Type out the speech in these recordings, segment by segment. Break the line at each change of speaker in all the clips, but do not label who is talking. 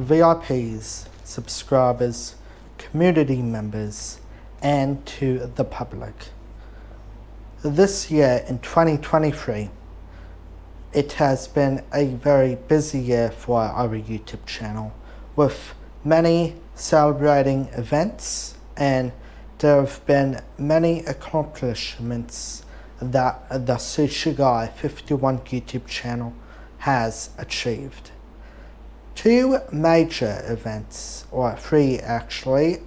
VIPs, subscribers, community members, and to the public. This year in 2023, it has been a very busy year for our YouTube channel, with many celebrating events, and there have been many accomplishments that the Sushi Guy 51 YouTube channel has achieved. Two major events, or three actually,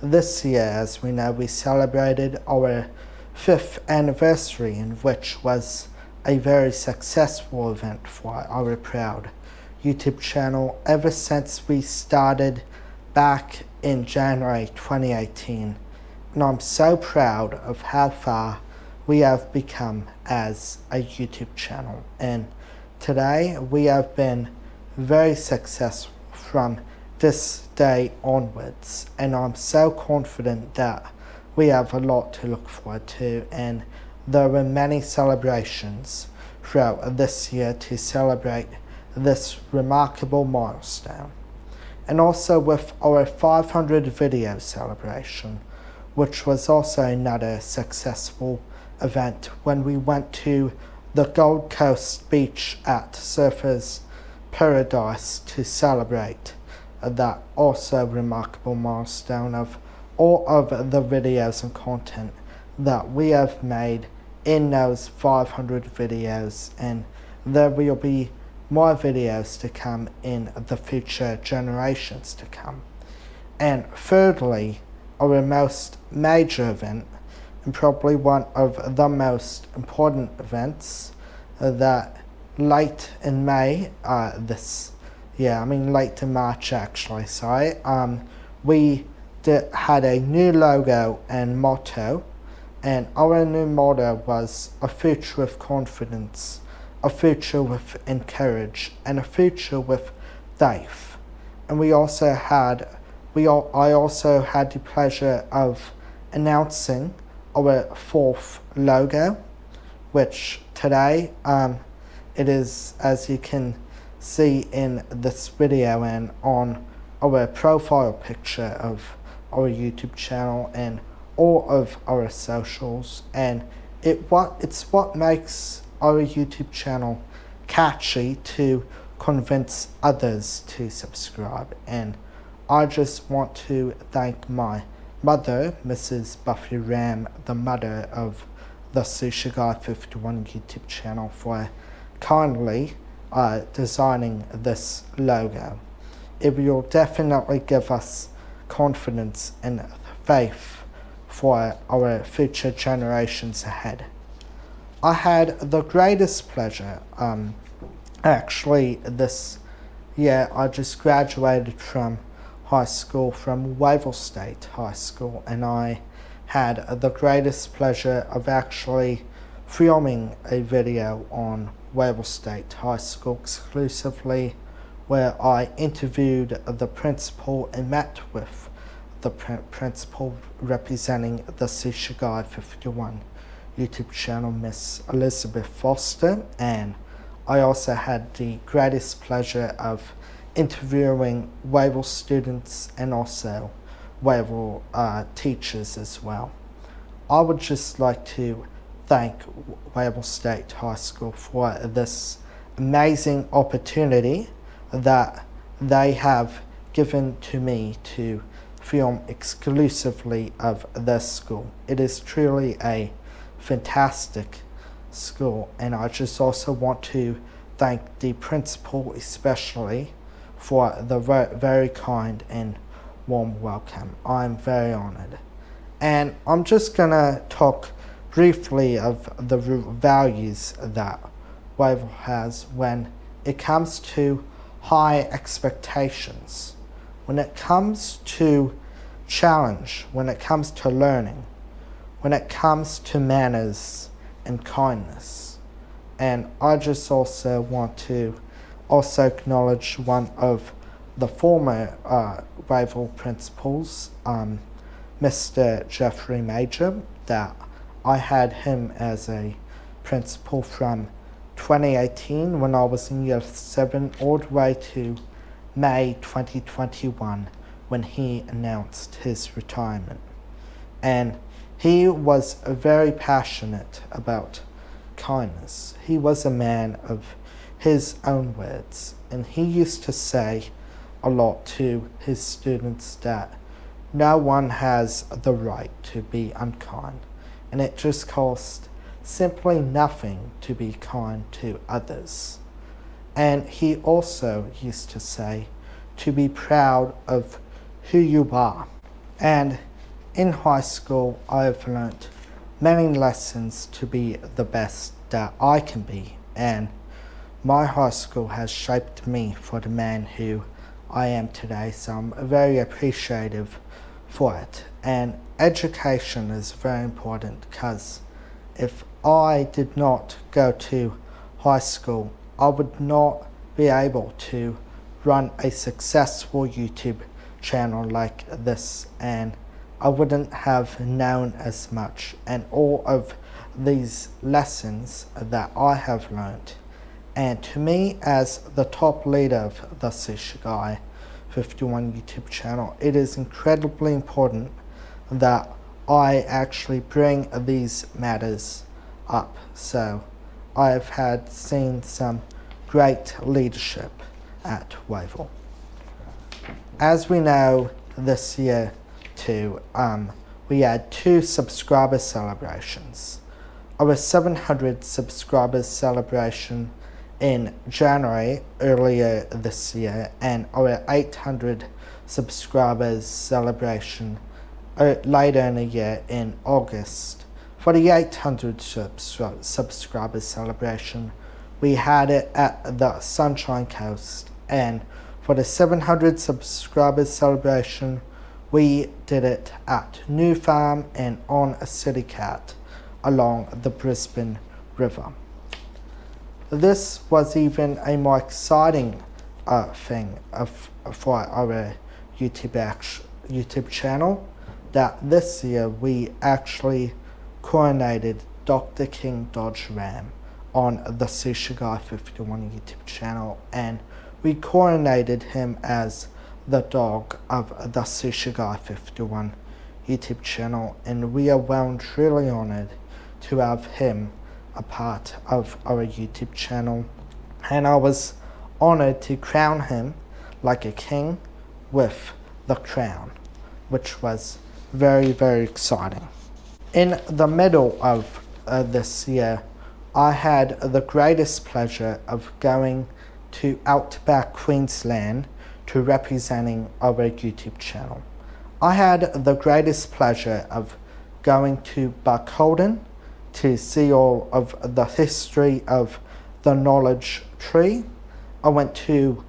this year, as we know, we celebrated our 5th anniversary, in which was a very successful event for our proud YouTube channel ever since we started back in January 2018. And I'm so proud of how far we have become as a YouTube channel. And today we have been very successful from this day onwards. And I'm so confident that we have a lot to look forward to. And there were many celebrations throughout this year to celebrate this remarkable milestone. And also with our 500 video celebration, which was also another successful event when we went to the Gold Coast beach at Surfers Paradise to celebrate that also remarkable milestone of all of the videos and content that we have made in those 500 videos, and there will be more videos to come in the future generations to come. And thirdly, our most major event, and probably one of the most important events, that late in May, late in March actually, we had a new logo and motto, and our new motto was a future with confidence, a future with encourage, and a future with faith. And I also had the pleasure of announcing our 4th logo, which today it is, as you can see in this video and on our profile picture of our YouTube channel and all of our socials, and it's what makes our YouTube channel catchy to convince others to subscribe. And I just want to thank my mother, Mrs. Buffy Ram, the mother of the Sushi Guy 51 YouTube channel, for kindly designing this logo. It will definitely give us confidence and faith for our future generations ahead. I had the greatest pleasure, actually this year I just graduated from high school, from Wavell State High School, and I had the greatest pleasure of actually filming a video on Wavell State High School exclusively, where I interviewed the principal and met with the principal representing the Sushi Guy 51 YouTube channel, Miss Elizabeth Foster, and I also had the greatest pleasure of interviewing Wavell students and also Wavell teachers as well. I would just like to thank Wavell State High School for this amazing opportunity that they have given to me to film exclusively of this school. It is truly a fantastic school, and I just also want to thank the principal especially for the very kind and warm welcome. I'm very honored. And I'm just gonna talk briefly of the values that Wavell has when it comes to high expectations, when it comes to challenge, when it comes to learning, when it comes to manners and kindness. And I just also want to acknowledge one of the former Wavell principals, Mr. Jeffrey Major, that I had him as a principal from 2018 when I was in year 7 all the way to May 2021 when he announced his retirement. And he was very passionate about kindness. He was a man of his own words, and he used to say a lot to his students that no one has the right to be unkind, and it just costs simply nothing to be kind to others. And he also used to say to be proud of who you are. And in high school, I've learnt many lessons to be the best that I can be, and my high school has shaped me for the man who I am today, so I'm very appreciative for it. And education is very important, because if I did not go to high school, I would not be able to run a successful YouTube channel like this, and I wouldn't have known as much, and all of these lessons that I have learned. And to me, as the top leader of the Sushi Guy 51 YouTube channel, it is incredibly important that I actually bring these matters up. So I've seen some great leadership at Wavell. As we know, this year too, we had 2 subscriber celebrations. Our 700 subscribers celebration in January earlier this year, and our 800 subscribers celebration later in the year in August. For the 800 subscribers celebration, we had it at the Sunshine Coast, and for the 700 subscribers celebration, we did it at New Farm and on a City Cat along the Brisbane River. This was even a more exciting thing for our YouTube channel, that this year we actually coronated Dr. King Dodge Ram on the Sushi Guy 51 YouTube channel, and we coronated him as the dog of the Sushi Guy 51 YouTube channel, and we are well and truly honored to have him a part of our YouTube channel. And I was honored to crown him like a king with the crown, which was very, very exciting. In the middle of this year, I had the greatest pleasure of going to Outback Queensland to representing our YouTube channel. I had the greatest pleasure of going to Barcaldine to see all of the history of the knowledge tree. I went to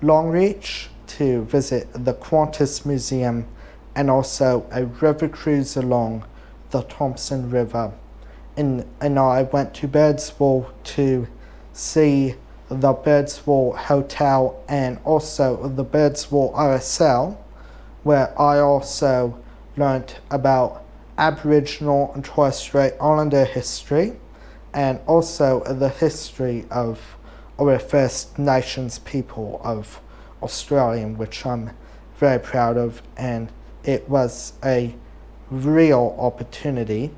Longreach to visit the Qantas Museum, and also a river cruise along the Thompson River. And I went to Birdswall to see the Birdswall Hotel and also the Birdswall RSL, where I also learnt about Aboriginal and Torres Strait Islander history, and also the history of our First Nations people of Australia, which I'm very proud of, and it was a real opportunity.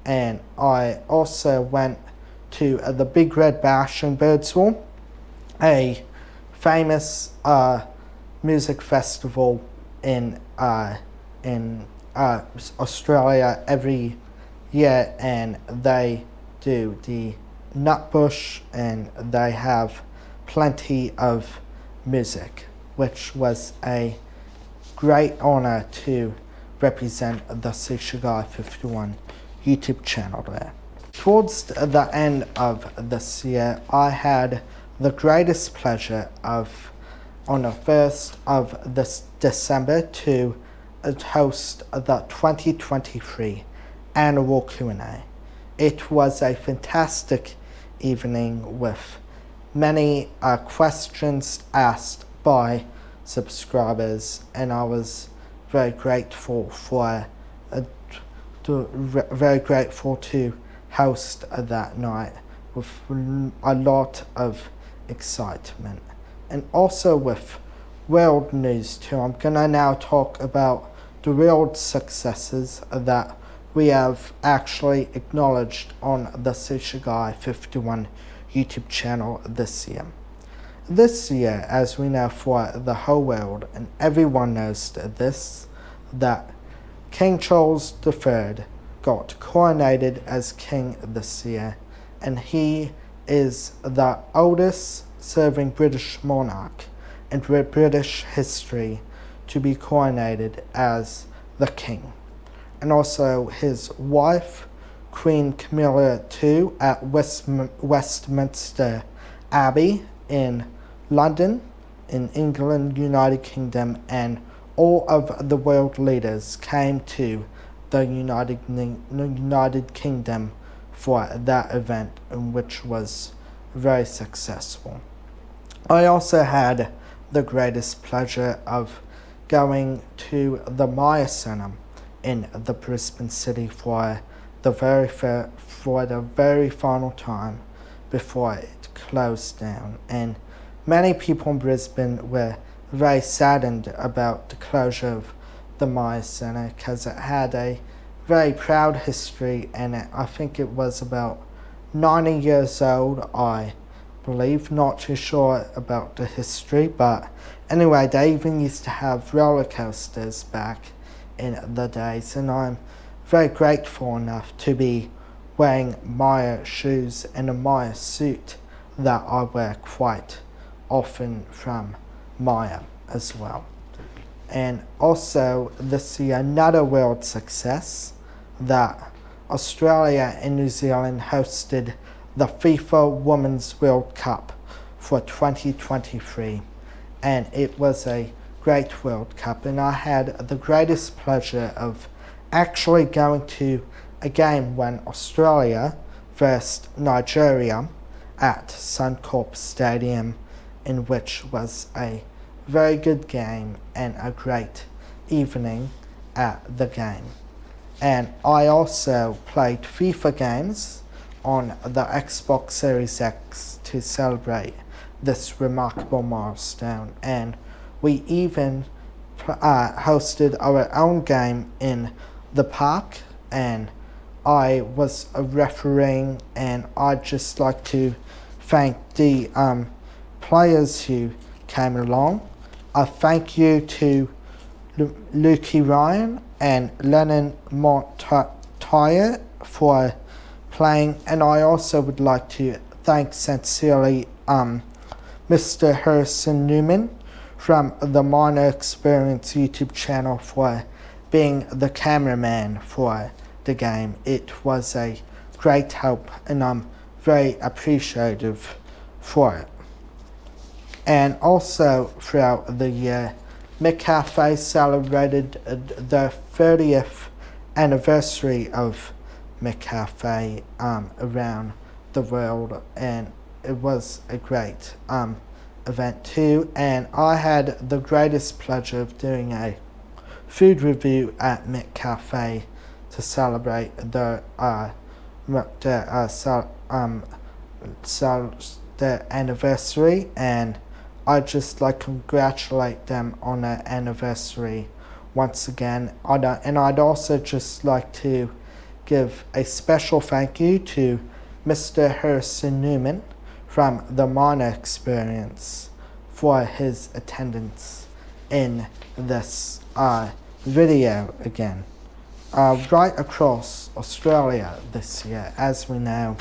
And I also went to the Big Red Bash in Birdswall, a famous music festival in Australia every year, and they do the Nutbush, and they have plenty of music, which was a great honor to represent the Sushi Guy 51 YouTube channel there. Towards the end of this year, I had the greatest pleasure of, on the 1st of this December, to host the 2023 annual Q&A. It was a fantastic evening with many questions asked by subscribers, and I was very grateful to host that night with a lot of excitement, and also with world news too. I'm gonna now talk about the world successes that we have actually acknowledged on the Sushi Guy 51 YouTube channel this year. This year, as we know for the whole world, and everyone knows this, that King Charles III got coronated as king this year, and he is the oldest serving British monarch in British history to be coronated as the king. And also his wife, Queen Camilla II, at Westminster Abbey in London, in England, United Kingdom, and all of the world leaders came to the United Kingdom for that event, which was very successful. I also had the greatest pleasure of going to the Maya Centre in the Brisbane city for the very final time before it closed down. And many people in Brisbane were very saddened about the closure of the Maya Centre because it had a very proud history, and I think it was about 90 years old, I believe. Not too sure about the history, but anyway, they even used to have roller coasters back in the days, and I'm very grateful enough to be wearing Maya shoes and a Maya suit that I wear quite often from Maya as well. And also this year, another world success, that Australia and New Zealand hosted the FIFA Women's World Cup for 2023, and it was a great World Cup, and I had the greatest pleasure of actually going to a game when Australia versed Nigeria at Suncorp Stadium, in which was a very good game and a great evening at the game. And I also played FIFA games on the Xbox Series X to celebrate this remarkable milestone, and we even hosted our own game in the park, and I was a refereeing, and I'd just like to thank the players who came along. A thank you to Lukey Ryan and Lennon Montoya for playing, and I also would like to thank sincerely Mr. Harrison Newman from the Minor Experience YouTube channel for being the cameraman for the game. It was a great help, and I'm very appreciative for it. And also throughout the year, McCafe celebrated the 30th anniversary of McCafe around the world, and it was a great event too. And I had the greatest pleasure of doing a food review at McCafe to celebrate the anniversary, and I'd just like to congratulate them on their anniversary once again. And I'd also just like to give a special thank you to Mr. Harrison Newman from the Minor Experience for his attendance in this video again. Right across Australia this year, as we know,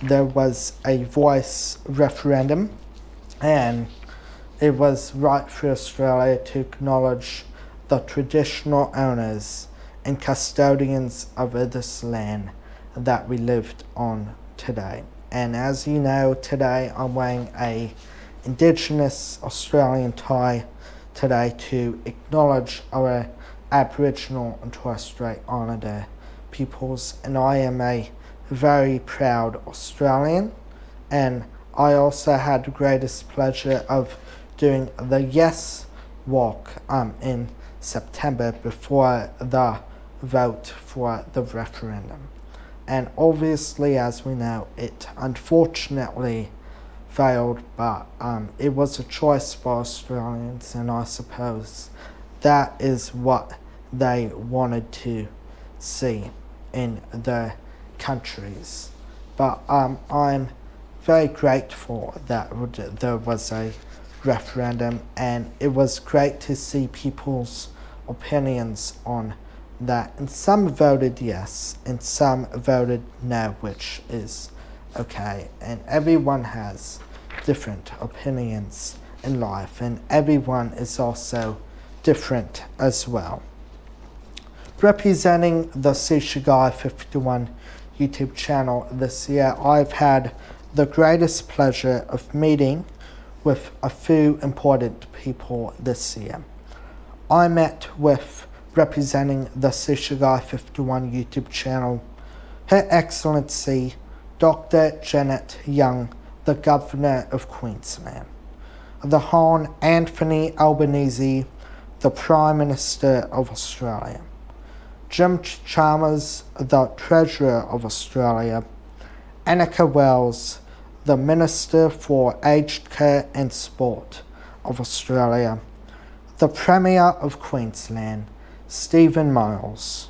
there was a voice referendum, and it was right for Australia to acknowledge the traditional owners and custodians of this land that we lived on today. And as you know, today I'm wearing a Indigenous Australian tie today to acknowledge our Aboriginal and Torres Strait Islander peoples, and I am a very proud Australian. And I also had the greatest pleasure of doing the Yes Walk in September before the vote for the referendum. And obviously, as we know, it unfortunately failed, but it was a choice for Australians, and I suppose that is what they wanted to see in their countries. But I'm very grateful that there was a referendum, and it was great to see people's opinions on that. And some voted yes, and some voted no, which is okay. And everyone has different opinions in life, and everyone is also different as well. Representing the Sushi Guy 51 YouTube channel this year, I've had the greatest pleasure of meeting with a few important people this year. I met with, representing the Sushi Guy 51 YouTube channel, Her Excellency Dr. Janet Young, the Governor of Queensland, the Hon Anthony Albanese, the Prime Minister of Australia, Jim Chalmers, the Treasurer of Australia, Annika Wells, the Minister for Aged Care and Sport of Australia, the Premier of Queensland, Stephen Miles,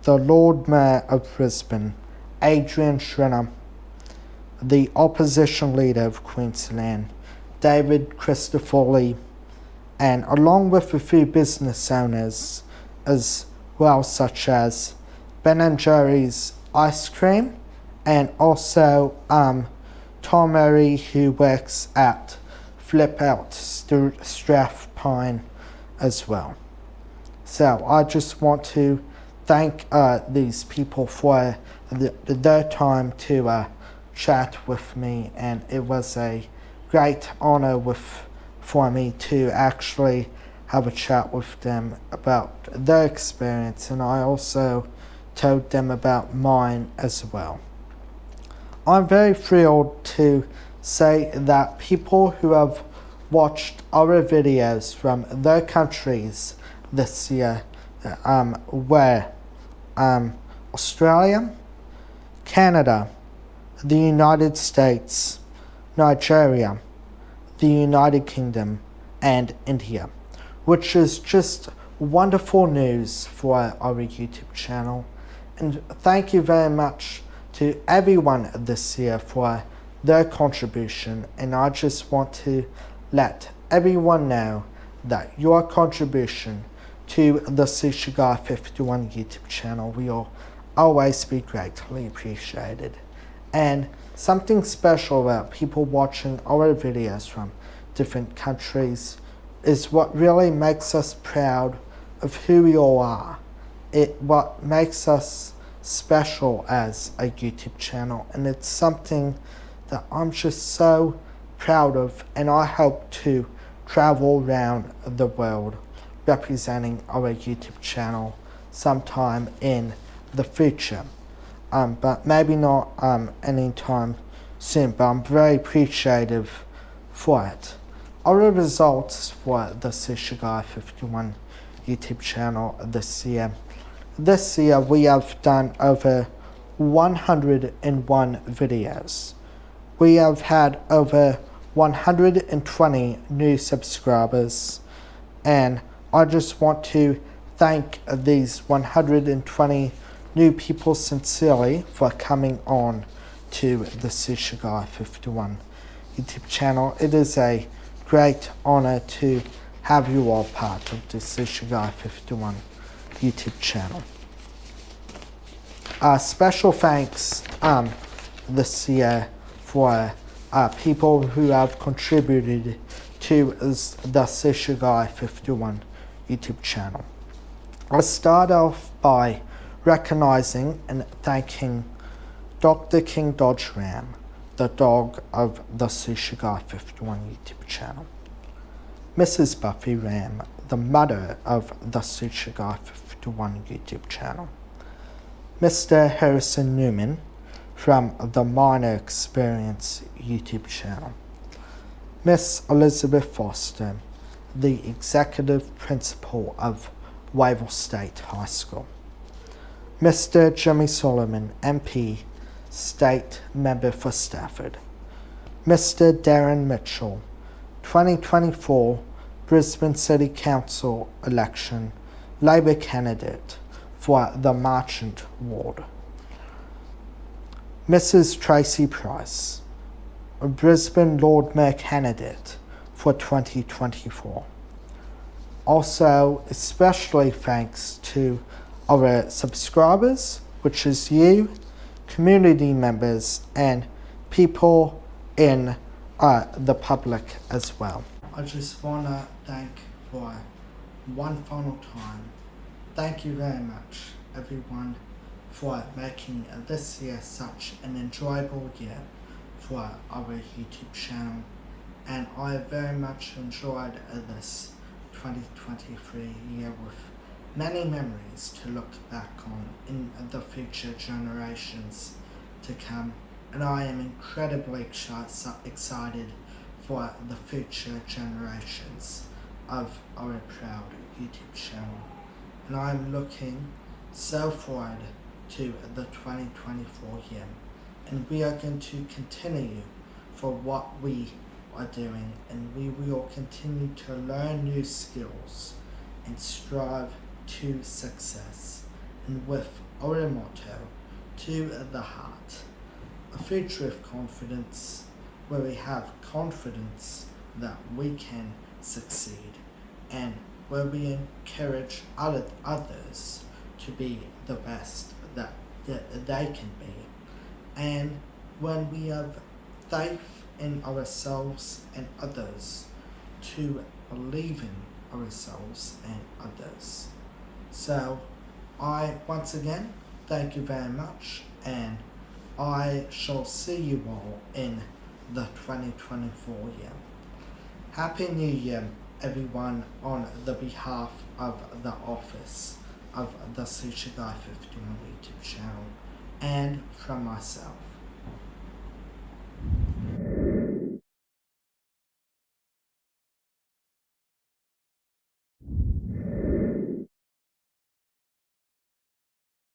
the Lord Mayor of Brisbane, Adrian Schrinner, the Opposition Leader of Queensland, David Christoffoli, and along with a few business owners as well, such as Ben & Jerry's Ice Cream, and also Tom Murray, who works at Flip Out Strathpine as well. So I just want to thank these people for their time to chat with me, and it was a great honor for me to actually have a chat with them about their experience, and I also told them about mine as well. I'm very thrilled to say that people who have watched our videos from their countries this year were Australia, Canada, the United States, Nigeria, the United Kingdom, and India, which is just wonderful news for our YouTube channel. And thank you very much to everyone this year for their contribution, and I just want to let everyone know that your contribution to the Sushi Guy 51 YouTube channel will always be greatly appreciated. And something special about people watching our videos from different countries is what really makes us proud of who we all are. What makes us special as a YouTube channel, and it's something that I'm just so proud of, and I hope to travel around the world representing our YouTube channel sometime in the future. But maybe not anytime soon, but I'm very appreciative for it. Our results for the Sushi Guy 51 YouTube channel this year. This year we have done over 101 videos. We have had over 120 new subscribers, and I just want to thank these 120 new people sincerely for coming on to the Sushi Guy 51 YouTube channel. It is a great honor to have you all part of the Sushi Guy 51 YouTube channel. Special thanks this year for people who have contributed to the Sushi Guy 51 YouTube channel. I'll start off by recognizing and thanking Dr. King Dodge Ram, the dog of the Sushi Guy 51 YouTube channel. Mrs. Buffy Ram, the mother of the Sushi Guy 51 YouTube channel. Mr. Harrison Newman from the Minor Experience YouTube channel. Miss Elizabeth Foster, the Executive Principal of Wavell State High School. Mr. Jimmy Solomon, MP, State Member for Stafford. Mr. Darren Mitchell, 2024 Brisbane City Council election, Labor candidate for the Marchant Ward. Mrs. Tracy Price, a Brisbane Lord Mayor candidate for 2024. Also, especially thanks to our subscribers, which is you, community members, and people in the public as well. I just want to thank for one final time. Thank you very much, everyone, for making this year such an enjoyable year for our YouTube channel. And I very much enjoyed this 2023 year with many memories to look back on in the future generations to come, and I am incredibly excited for the future generations of our proud YouTube channel, and I am looking so forward to the 2024 year, and we are going to continue for what we are doing, and we will continue to learn new skills and strive to success, and with our motto, to the heart, a future of confidence, where we have confidence that we can succeed, and where we encourage others to be the best that they can be, and when we have faith in ourselves and others, to believe in ourselves and others. So I once again thank you very much, and I shall see you all in the 2024 year. Happy New Year, everyone, on the behalf of the office of the Sushi Guy 51 YouTube channel, and from myself.